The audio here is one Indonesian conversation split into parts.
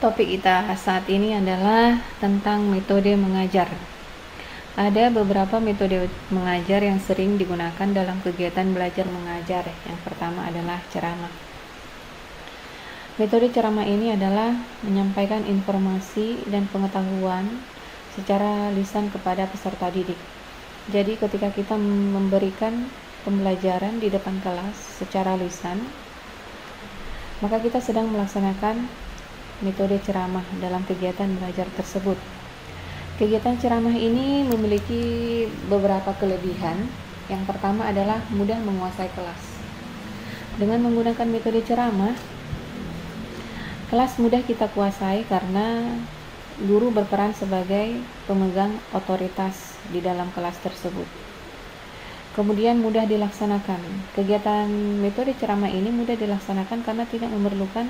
Topik kita saat ini adalah tentang metode mengajar. Ada beberapa metode mengajar yang sering digunakan dalam kegiatan belajar mengajar. Yang pertama adalah ceramah. Metode ceramah ini adalah menyampaikan informasi dan pengetahuan secara lisan kepada peserta didik. Jadi ketika kita memberikan pembelajaran di depan kelas secara lisan, maka kita sedang melaksanakan metode ceramah dalam kegiatan belajar tersebut. Kegiatan ceramah ini memiliki beberapa kelebihan. Yang pertama adalah mudah menguasai kelas. Dengan menggunakan metode ceramah, kelas mudah kita kuasai karena guru berperan sebagai pemegang otoritas di dalam kelas tersebut. Kemudian mudah dilaksanakan. Kegiatan metode ceramah ini mudah dilaksanakan karena tidak memerlukan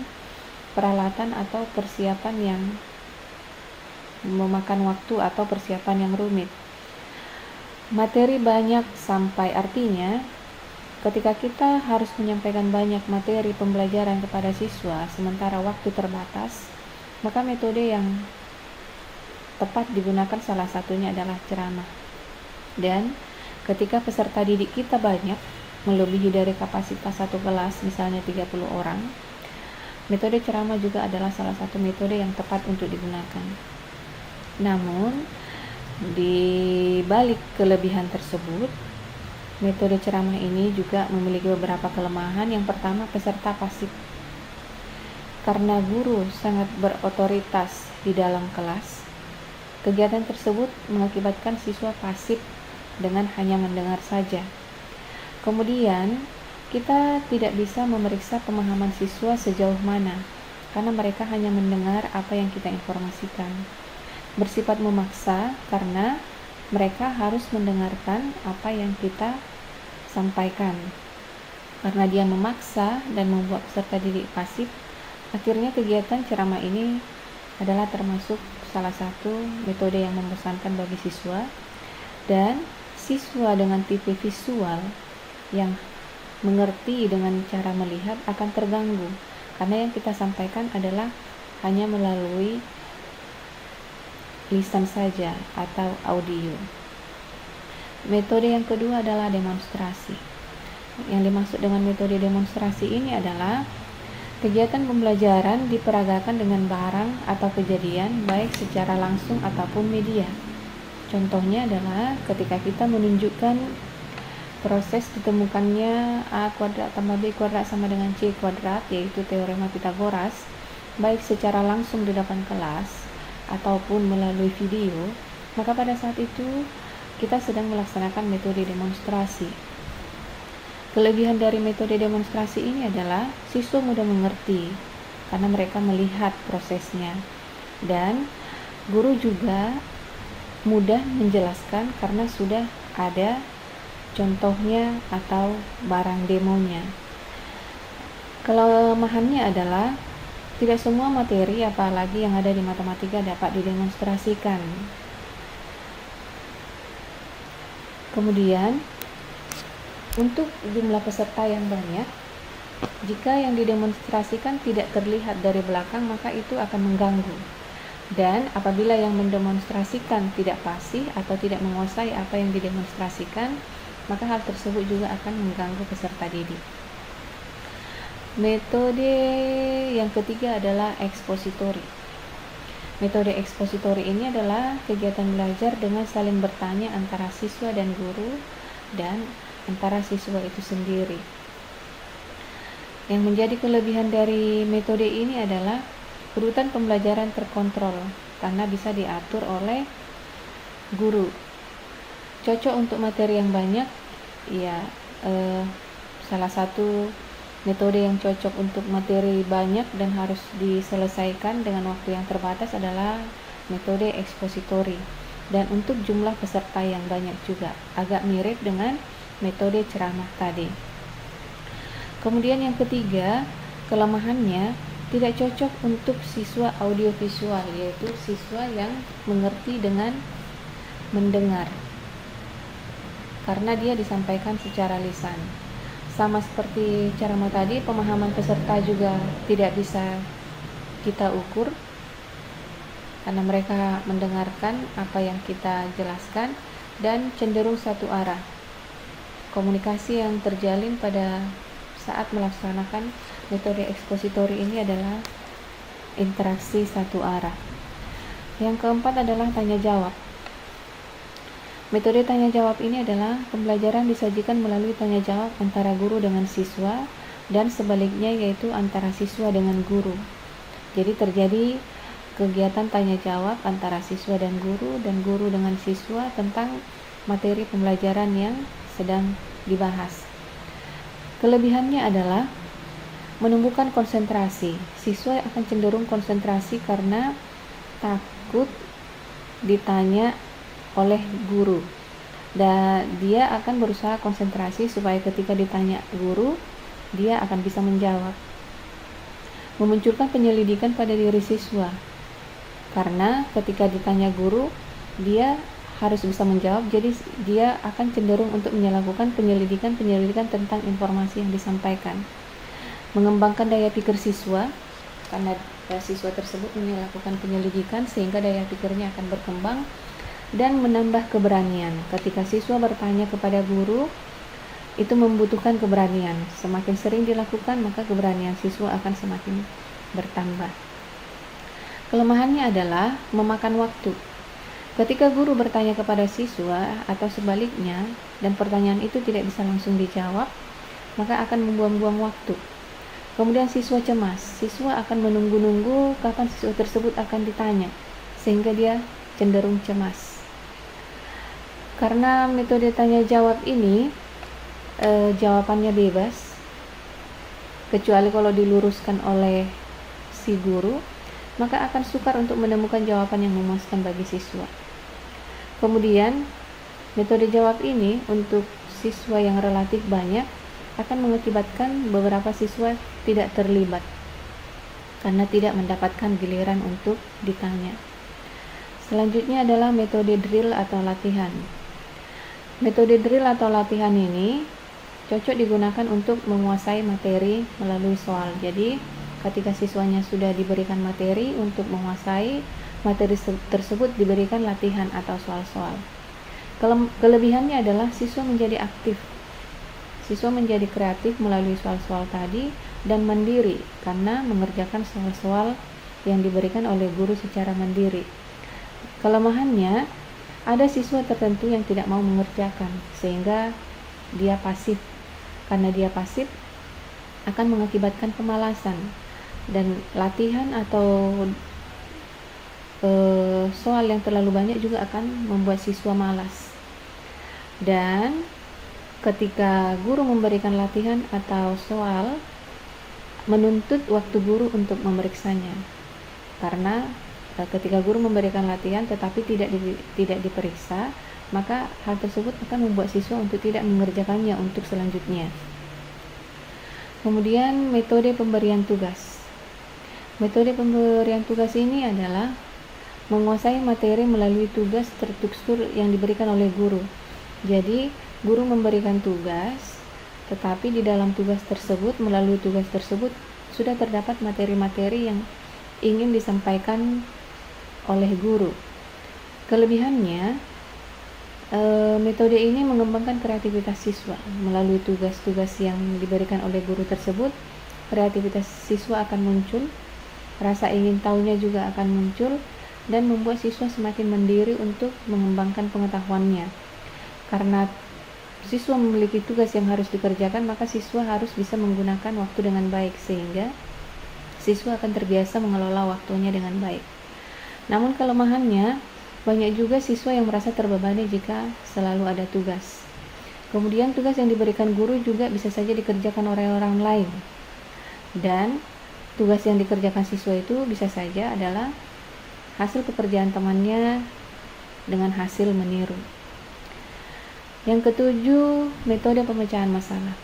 peralatan atau persiapan yang memakan waktu atau persiapan yang rumit. Materi banyak sampai, artinya ketika kita harus menyampaikan banyak materi pembelajaran kepada siswa sementara waktu terbatas, maka metode yang tepat digunakan salah satunya adalah ceramah. Dan ketika peserta didik kita banyak, melebihi dari kapasitas satu kelas, misalnya 30 orang, metode ceramah juga adalah salah satu metode yang tepat untuk digunakan. Namun, di balik kelebihan tersebut, metode ceramah ini juga memiliki beberapa kelemahan. Yang pertama, peserta pasif. Karena guru sangat berotoritas di dalam kelas, kegiatan tersebut mengakibatkan siswa pasif dengan hanya mendengar saja. Kemudian, kita tidak bisa memeriksa pemahaman siswa sejauh mana, karena mereka hanya mendengar apa yang kita informasikan. Bersifat memaksa karena mereka harus mendengarkan apa yang kita sampaikan. Karena dia memaksa dan membuat peserta didik pasif, akhirnya kegiatan ceramah ini adalah termasuk salah satu metode yang membosankan bagi siswa, dan siswa dengan tipe visual yang mengerti dengan cara melihat akan terganggu karena yang kita sampaikan adalah hanya melalui lisan saja atau audio. Metode yang kedua adalah demonstrasi. Yang dimaksud dengan metode demonstrasi ini adalah kegiatan pembelajaran diperagakan dengan barang atau kejadian baik secara langsung ataupun media. Contohnya adalah ketika kita menunjukkan proses ditemukannya A kuadrat tambah B kuadrat sama dengan C kuadrat, yaitu teorema Pythagoras, baik secara langsung di depan kelas ataupun melalui video, maka pada saat itu kita sedang melaksanakan metode demonstrasi. Kelebihan dari metode demonstrasi ini adalah siswa mudah mengerti karena mereka melihat prosesnya, dan guru juga mudah menjelaskan karena sudah ada contohnya atau barang demonya. Kelemahannya adalah tidak semua materi, apalagi yang ada di matematika, dapat didemonstrasikan. Kemudian, untuk jumlah peserta yang banyak, jika yang didemonstrasikan tidak terlihat dari belakang, maka itu akan mengganggu. Dan apabila yang mendemonstrasikan tidak fasih atau tidak menguasai apa yang didemonstrasikan, maka hal tersebut juga akan mengganggu peserta didik. Metode yang ketiga adalah ekspositori. Metode ekspositori ini adalah kegiatan belajar dengan saling bertanya antara siswa dan guru dan antara siswa itu sendiri. Yang menjadi kelebihan dari metode ini adalah urutan pembelajaran terkontrol karena bisa diatur oleh guru. Cocok untuk materi yang banyak, ya salah satu metode yang cocok untuk materi banyak dan harus diselesaikan dengan waktu yang terbatas adalah metode ekspositori. Dan untuk jumlah peserta yang banyak juga, agak mirip dengan metode ceramah tadi. Kemudian yang ketiga, kelemahannya tidak cocok untuk siswa audiovisual, yaitu siswa yang mengerti dengan mendengar, karena dia disampaikan secara lisan. Sama seperti ceramah tadi, pemahaman peserta juga tidak bisa kita ukur karena mereka mendengarkan apa yang kita jelaskan dan cenderung satu arah. Komunikasi yang terjalin pada saat melaksanakan metode ekspositori ini adalah interaksi satu arah. Yang keempat adalah tanya jawab. Metode tanya jawab ini adalah pembelajaran disajikan melalui tanya jawab antara guru dengan siswa dan sebaliknya, yaitu antara siswa dengan guru. Jadi terjadi kegiatan tanya jawab antara siswa dan guru dengan siswa tentang materi pembelajaran yang sedang dibahas. Kelebihannya adalah menumbuhkan konsentrasi. Siswa akan cenderung konsentrasi karena takut ditanya oleh guru, dan dia akan berusaha konsentrasi supaya ketika ditanya guru dia akan bisa menjawab. Memunculkan penyelidikan pada diri siswa, karena ketika ditanya guru dia harus bisa menjawab, jadi dia akan cenderung untuk melakukan penyelidikan tentang informasi yang disampaikan. Mengembangkan daya pikir siswa, karena siswa tersebut melakukan penyelidikan sehingga daya pikirnya akan berkembang. Dan menambah keberanian. Ketika siswa bertanya kepada guru, itu membutuhkan keberanian. Semakin sering dilakukan, maka keberanian siswa akan semakin bertambah. Kelemahannya adalah memakan waktu. Ketika guru bertanya kepada siswa atau sebaliknya, dan pertanyaan itu tidak bisa langsung dijawab, maka akan membuang-buang waktu. Kemudian siswa cemas. Siswa akan menunggu-nunggu kapan siswa tersebut akan ditanya, sehingga dia cenderung cemas. Karena metode tanya jawab ini jawabannya bebas, kecuali kalau diluruskan oleh si guru, maka akan sukar untuk menemukan jawaban yang memuaskan bagi siswa. Kemudian metode jawab ini untuk siswa yang relatif banyak akan mengakibatkan beberapa siswa tidak terlibat karena tidak mendapatkan giliran untuk ditanya. Selanjutnya adalah metode drill atau latihan. Metode drill atau latihan ini cocok digunakan untuk menguasai materi melalui soal. Jadi, ketika siswanya sudah diberikan materi, untuk menguasai materi tersebut diberikan latihan atau soal-soal. Kelebihannya adalah siswa menjadi aktif. Siswa menjadi kreatif melalui soal-soal tadi dan mandiri karena mengerjakan soal-soal yang diberikan oleh guru secara mandiri. Kelemahannya, ada siswa tertentu yang tidak mau mengerjakan sehingga dia pasif. Karena dia pasif akan mengakibatkan pemalasan, dan latihan atau soal yang terlalu banyak juga akan membuat siswa malas. Dan ketika guru memberikan latihan atau soal, menuntut waktu guru untuk memeriksanya, karena ketika guru memberikan latihan tetapi tidak diperiksa, maka hal tersebut akan membuat siswa untuk tidak mengerjakannya untuk selanjutnya. Kemudian metode pemberian tugas. Metode pemberian tugas ini adalah menguasai materi melalui tugas terstruktur yang diberikan oleh guru. Jadi, guru memberikan tugas, tetapi di dalam tugas tersebut, melalui tugas tersebut sudah terdapat materi-materi yang ingin disampaikan oleh guru. Kelebihannya, metode ini mengembangkan kreativitas siswa. Melalui tugas-tugas yang diberikan oleh guru tersebut, kreativitas siswa akan muncul, rasa ingin tahunya juga akan muncul, dan membuat siswa semakin mandiri untuk mengembangkan pengetahuannya. Karena siswa memiliki tugas yang harus dikerjakan, maka siswa harus bisa menggunakan waktu dengan baik, sehingga siswa akan terbiasa mengelola waktunya dengan baik. Namun kelemahannya, banyak juga siswa yang merasa terbebani jika selalu ada tugas. Kemudian tugas yang diberikan guru juga bisa saja dikerjakan oleh orang lain. Dan tugas yang dikerjakan siswa itu bisa saja adalah hasil pekerjaan temannya dengan hasil meniru. Yang ketujuh, metode pemecahan masalah.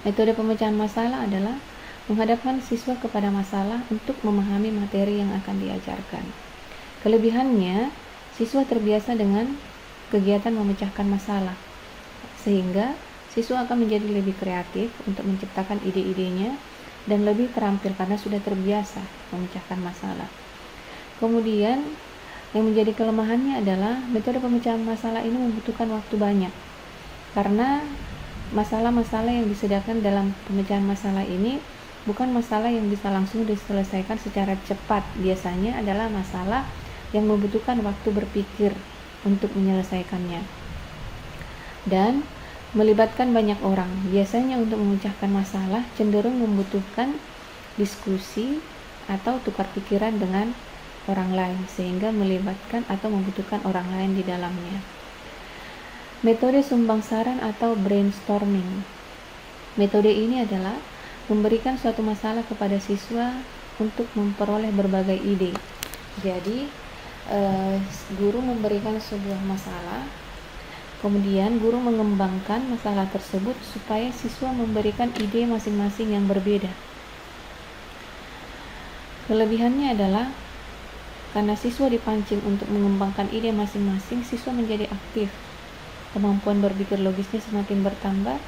Metode pemecahan masalah adalah menghadapkan siswa kepada masalah untuk memahami materi yang akan diajarkan. Kelebihannya, siswa terbiasa dengan kegiatan memecahkan masalah, sehingga siswa akan menjadi lebih kreatif untuk menciptakan ide-idenya dan lebih terampil karena sudah terbiasa memecahkan masalah. Kemudian yang menjadi kelemahannya adalah metode pemecahan masalah ini membutuhkan waktu banyak, karena masalah-masalah yang disediakan dalam pemecahan masalah ini bukan masalah yang bisa langsung diselesaikan secara cepat. Biasanya adalah masalah yang membutuhkan waktu berpikir untuk menyelesaikannya dan melibatkan banyak orang. Biasanya untuk memecahkan masalah cenderung membutuhkan diskusi atau tukar pikiran dengan orang lain, sehingga melibatkan atau membutuhkan orang lain di dalamnya. Metode sumbang saran atau brainstorming. Metode ini adalah memberikan suatu masalah kepada siswa untuk memperoleh berbagai ide. Jadi, guru memberikan sebuah masalah, kemudian guru mengembangkan masalah tersebut supaya siswa memberikan ide masing-masing yang berbeda. Kelebihannya adalah karena siswa dipancing untuk mengembangkan ide masing-masing, siswa menjadi aktif, kemampuan berpikir logisnya semakin bertambah,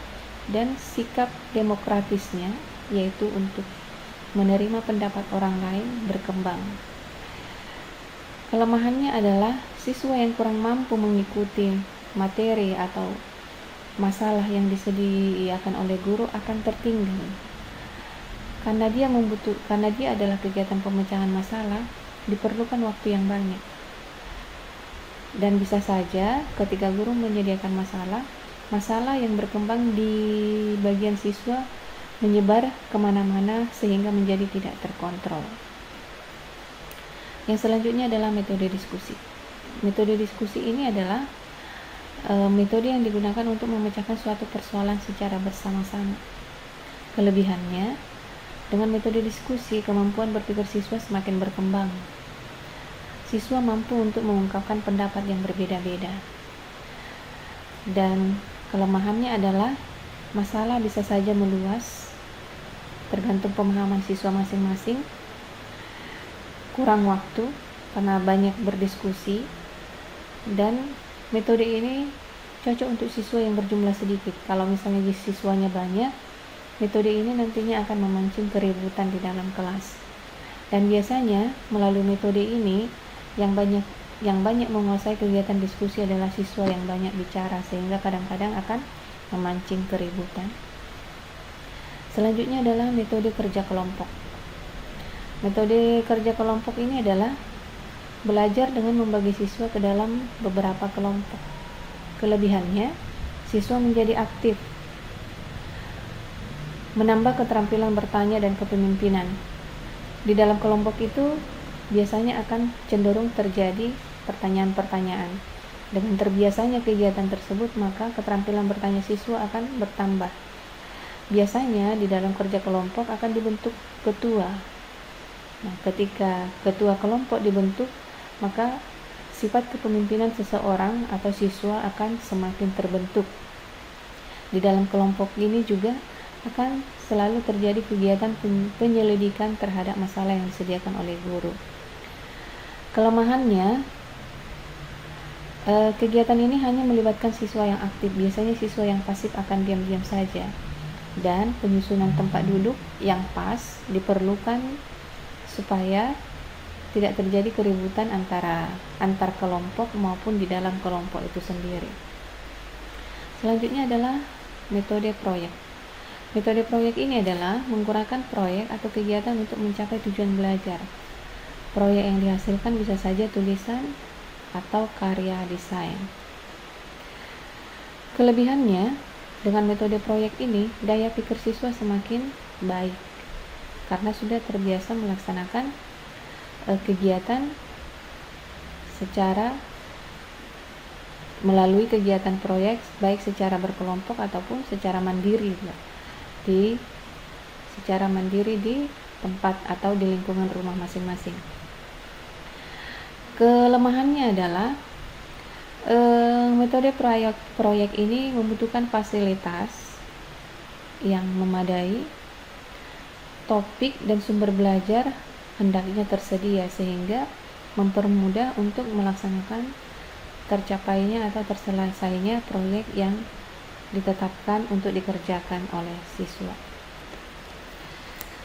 dan sikap demokratisnya, yaitu untuk menerima pendapat orang lain, berkembang. Kelemahannya adalah siswa yang kurang mampu mengikuti materi atau masalah yang disediakan oleh guru akan tertinggal. Karena dia adalah kegiatan pemecahan masalah, diperlukan waktu yang banyak. Dan bisa saja ketika guru menyediakan masalah yang berkembang di bagian siswa menyebar kemana-mana sehingga menjadi tidak terkontrol. Yang selanjutnya adalah metode diskusi. Metode diskusi ini adalah metode yang digunakan untuk memecahkan suatu persoalan secara bersama-sama. Kelebihannya, dengan metode diskusi, kemampuan berpikir siswa semakin berkembang. Siswa mampu untuk mengungkapkan pendapat yang berbeda-beda. Dan kelemahannya adalah masalah bisa saja meluas, tergantung pemahaman siswa masing-masing, kurang waktu karena banyak berdiskusi, dan metode ini cocok untuk siswa yang berjumlah sedikit. Kalau misalnya siswanya banyak, metode ini nantinya akan memancing keributan di dalam kelas. Dan biasanya melalui metode ini yang banyak menguasai kegiatan diskusi adalah siswa yang banyak bicara, sehingga kadang-kadang akan memancing keributan. Selanjutnya adalah metode kerja kelompok. Metode kerja kelompok ini adalah belajar dengan membagi siswa ke dalam beberapa kelompok. Kelebihannya, siswa menjadi aktif, menambah keterampilan bertanya dan kepemimpinan. Di dalam kelompok itu biasanya akan cenderung terjadi pertanyaan-pertanyaan. Dengan terbiasanya kegiatan tersebut, maka keterampilan bertanya siswa akan bertambah. Biasanya di dalam kerja kelompok akan dibentuk ketua. Nah, ketika ketua kelompok dibentuk, maka sifat kepemimpinan seseorang atau siswa akan semakin terbentuk. Di dalam kelompok ini juga akan selalu terjadi kegiatan penyelidikan terhadap masalah yang disediakan oleh guru. Kelemahannya, kegiatan ini hanya melibatkan siswa yang aktif. Biasanya siswa yang pasif akan diam-diam saja. Dan penyusunan tempat duduk yang pas diperlukan supaya tidak terjadi keributan antar kelompok maupun di dalam kelompok itu sendiri. Selanjutnya adalah metode proyek. Metode proyek ini adalah menggunakan proyek atau kegiatan untuk mencapai tujuan belajar. Proyek yang dihasilkan bisa saja tulisan atau karya desain. Kelebihannya, dengan metode proyek ini, daya pikir siswa semakin baik karena sudah terbiasa melaksanakan kegiatan secara melalui kegiatan proyek, baik secara berkelompok ataupun secara mandiri di tempat atau di lingkungan rumah masing-masing. Kelemahannya adalah metode proyek ini membutuhkan fasilitas yang memadai, topik dan sumber belajar hendaknya tersedia sehingga mempermudah untuk melaksanakan tercapainya atau terselesainya proyek yang ditetapkan untuk dikerjakan oleh siswa.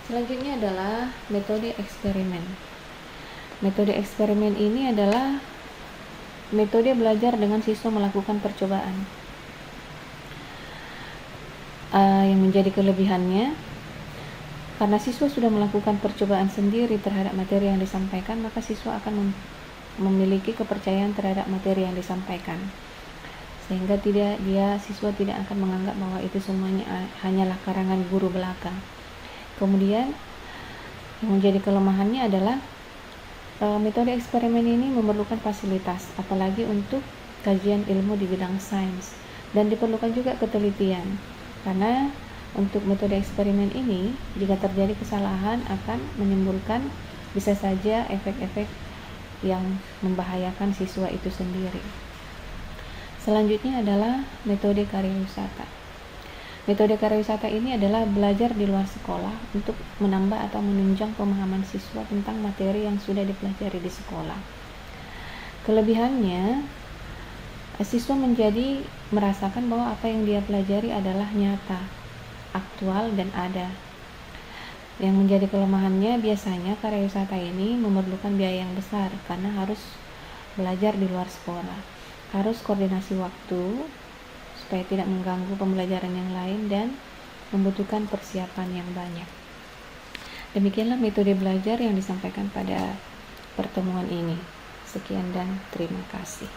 Selanjutnya adalah metode eksperimen. Metode eksperimen ini adalah metode belajar dengan siswa melakukan percobaan. Yang menjadi kelebihannya, karena siswa sudah melakukan percobaan sendiri terhadap materi yang disampaikan, maka siswa akan memiliki kepercayaan terhadap materi yang disampaikan, sehingga siswa tidak akan menganggap bahwa itu semuanya hanyalah karangan guru belaka. Kemudian yang menjadi kelemahannya adalah metode eksperimen ini memerlukan fasilitas, apalagi untuk kajian ilmu di bidang sains, dan diperlukan juga ketelitian, karena untuk metode eksperimen ini jika terjadi kesalahan akan menimbulkan bisa saja efek-efek yang membahayakan siswa itu sendiri. Selanjutnya adalah metode karya wisata. Metode karya wisata ini adalah belajar di luar sekolah untuk menambah atau menunjang pemahaman siswa tentang materi yang sudah dipelajari di sekolah. Kelebihannya, siswa menjadi merasakan bahwa apa yang dia pelajari adalah nyata, aktual, dan ada. Yang menjadi kelemahannya, biasanya karya wisata ini memerlukan biaya yang besar karena harus belajar di luar sekolah, harus koordinasi waktu supaya tidak mengganggu pembelajaran yang lain, dan membutuhkan persiapan yang banyak. Demikianlah metode belajar yang disampaikan pada pertemuan ini. Sekian dan terima kasih.